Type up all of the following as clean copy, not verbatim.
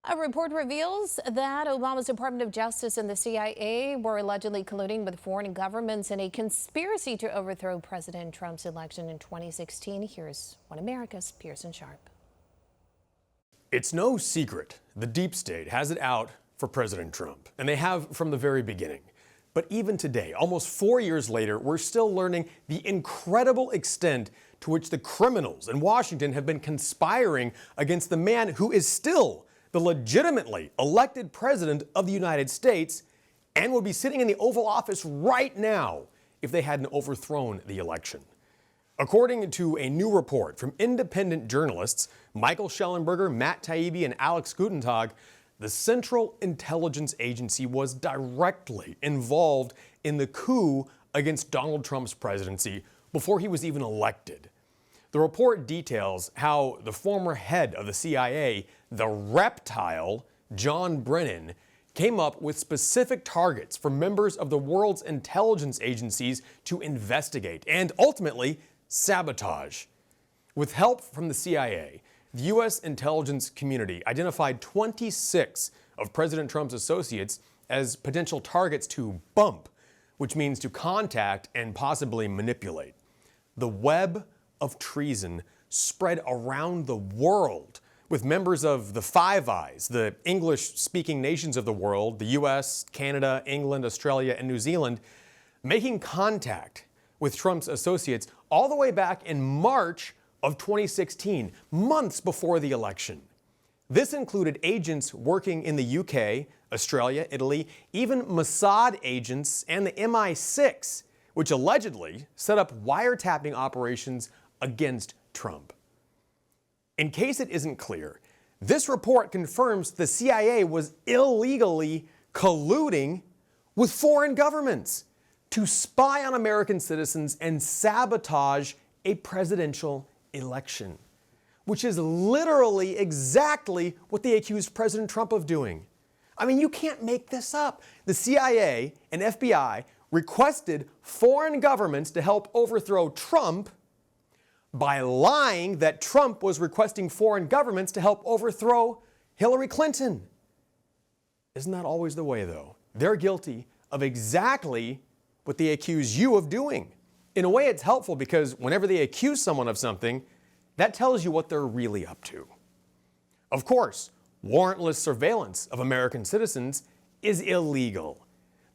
A report reveals that Obama's Department of Justice and the CIA were allegedly colluding with foreign governments in a conspiracy to overthrow President Trump's election in 2016. Here's One America's Pearson Sharp. It's no secret the deep state has it out for President Trump, and they have from the very beginning. But even today, almost 4 years later, we're still learning the incredible extent to which the criminals in Washington have been conspiring against the man who is still the legitimately elected president of the United States and would be sitting in the Oval Office right now if they hadn't overthrown the election. According to a new report from independent journalists Michael Schellenberger, Matt Taibbi, and Alex Gutentag, the Central Intelligence Agency was directly involved in the coup against Donald Trump's presidency before he was even elected. The report details how the former head of the CIA, the reptile, John Brennan, came up with specific targets for members of the world's intelligence agencies to investigate and ultimately sabotage. With help from the CIA, the U.S. intelligence community identified 26 of President Trump's associates as potential targets to bump, which means to contact and possibly manipulate. The web of treason spread around the world, with members of the Five Eyes, the English-speaking nations of the world, the U.S., Canada, England, Australia, and New Zealand, making contact with Trump's associates all the way back in March of 2016, months before the election. This included agents working in the UK, Australia, Italy, even Mossad agents and the MI6, which allegedly set up wiretapping operations against Trump. In case it isn't clear, this report confirms the CIA was illegally colluding with foreign governments to spy on American citizens and sabotage a presidential election, which is literally exactly what they accused President Trump of doing. I mean, you can't make this up. The CIA and FBI requested foreign governments to help overthrow Trump by lying that Trump was requesting foreign governments to help overthrow Hillary Clinton. Isn't that always the way, though? They're guilty of exactly what they accuse you of doing. In a way, it's helpful because whenever they accuse someone of something, that tells you what they're really up to. Of course, warrantless surveillance of American citizens is illegal.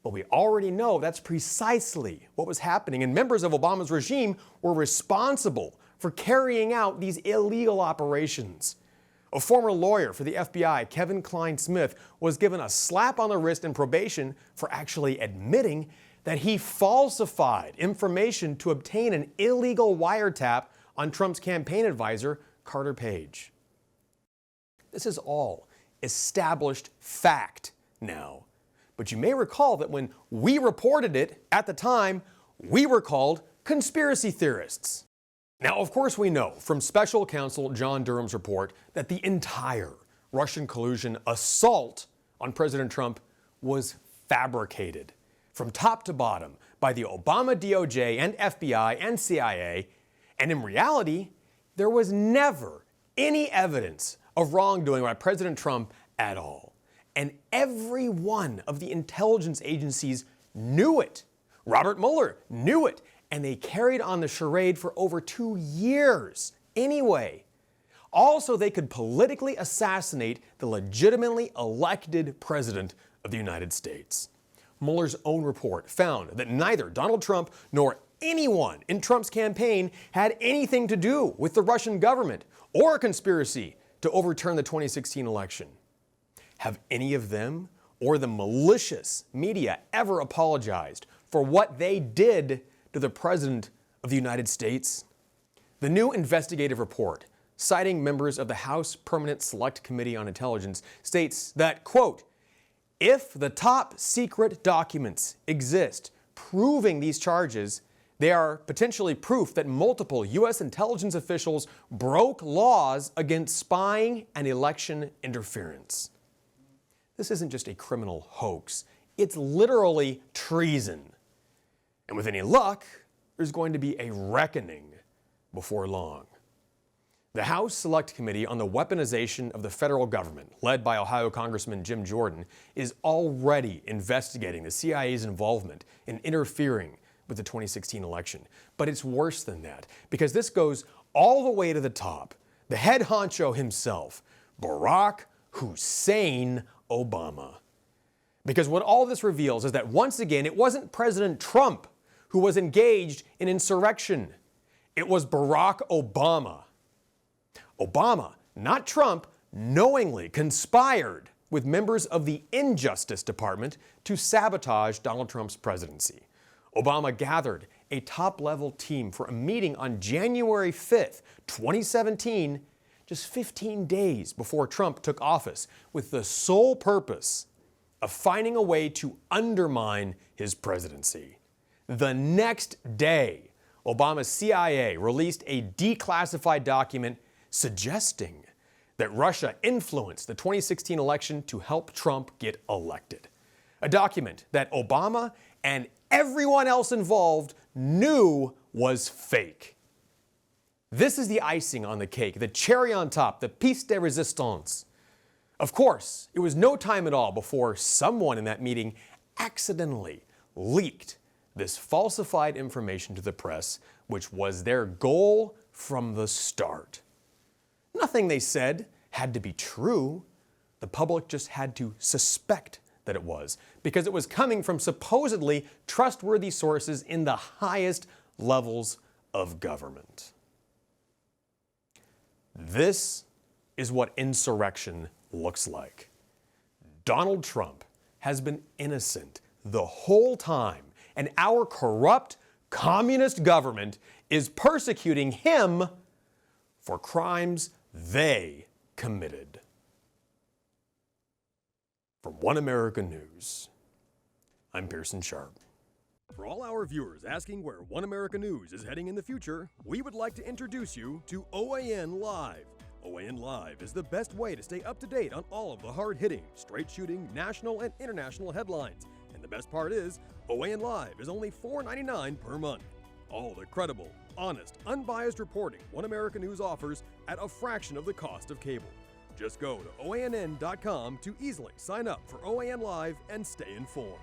But we already know that's precisely what was happening, and members of Obama's regime were responsible for carrying out these illegal operations. A former lawyer for the FBI, Kevin Klein-Smith, was given a slap on the wrist and probation for actually admitting that he falsified information to obtain an illegal wiretap on Trump's campaign advisor, Carter Page. This is all established fact now. But you may recall that when we reported it at the time, we were called conspiracy theorists. Now, of course, we know from special counsel John Durham's report that the entire Russian collusion assault on President Trump was fabricated from top to bottom by the Obama DOJ and FBI and CIA, and in reality, there was never any evidence of wrongdoing by President Trump at all. And every one of the intelligence agencies knew it. Robert Mueller knew it, and they carried on the charade for over 2 years anyway. Also, they could politically assassinate the legitimately elected president of the United States. Mueller's own report found that neither Donald Trump nor anyone in Trump's campaign had anything to do with the Russian government or a conspiracy to overturn the 2016 election. Have any of them or the malicious media ever apologized for what they did to the President of the United States? The new investigative report, citing members of the House Permanent Select Committee on Intelligence, states that, quote, if the top secret documents exist proving these charges, they are potentially proof that multiple U.S. intelligence officials broke laws against spying and election interference. This isn't just a criminal hoax. It's literally treason. And with any luck, there's going to be a reckoning before long. The House Select Committee on the Weaponization of the Federal Government, led by Ohio Congressman Jim Jordan, is already investigating the CIA's involvement in interfering with the 2016 election. But it's worse than that, because this goes all the way to the top. The head honcho himself, Barack Hussein Obama. Because what all this reveals is that once again, it wasn't President Trump who was engaged in insurrection. It was Barack Obama. Obama, not Trump, knowingly conspired with members of the Injustice Department to sabotage Donald Trump's presidency. Obama gathered a top-level team for a meeting on January 5th, 2017, just 15 days before Trump took office, with the sole purpose of finding a way to undermine his presidency. The next day, Obama's CIA released a declassified document suggesting that Russia influenced the 2016 election to help Trump get elected. A document that Obama and everyone else involved knew was fake. This is the icing on the cake, the cherry on top, the piece de resistance. Of course, it was no time at all before someone in that meeting accidentally leaked this falsified information to the press, which was their goal from the start. Nothing they said had to be true. The public just had to suspect that it was, because it was coming from supposedly trustworthy sources in the highest levels of government. This is what insurrection looks like. Donald Trump has been innocent the whole time, and our corrupt communist government is persecuting him for crimes they committed. From One America News, I'm Pearson Sharp. For all our viewers asking where One America News is heading in the future, we would like to introduce you to OAN Live. OAN Live is the best way to stay up to date on all of the hard-hitting, straight-shooting, national and international headlines. And the best part is, OAN Live is only $4.99 per month. All the credible, honest, unbiased reporting One America News offers at a fraction of the cost of cable. Just go to OANN.com to easily sign up for OAN Live and stay informed.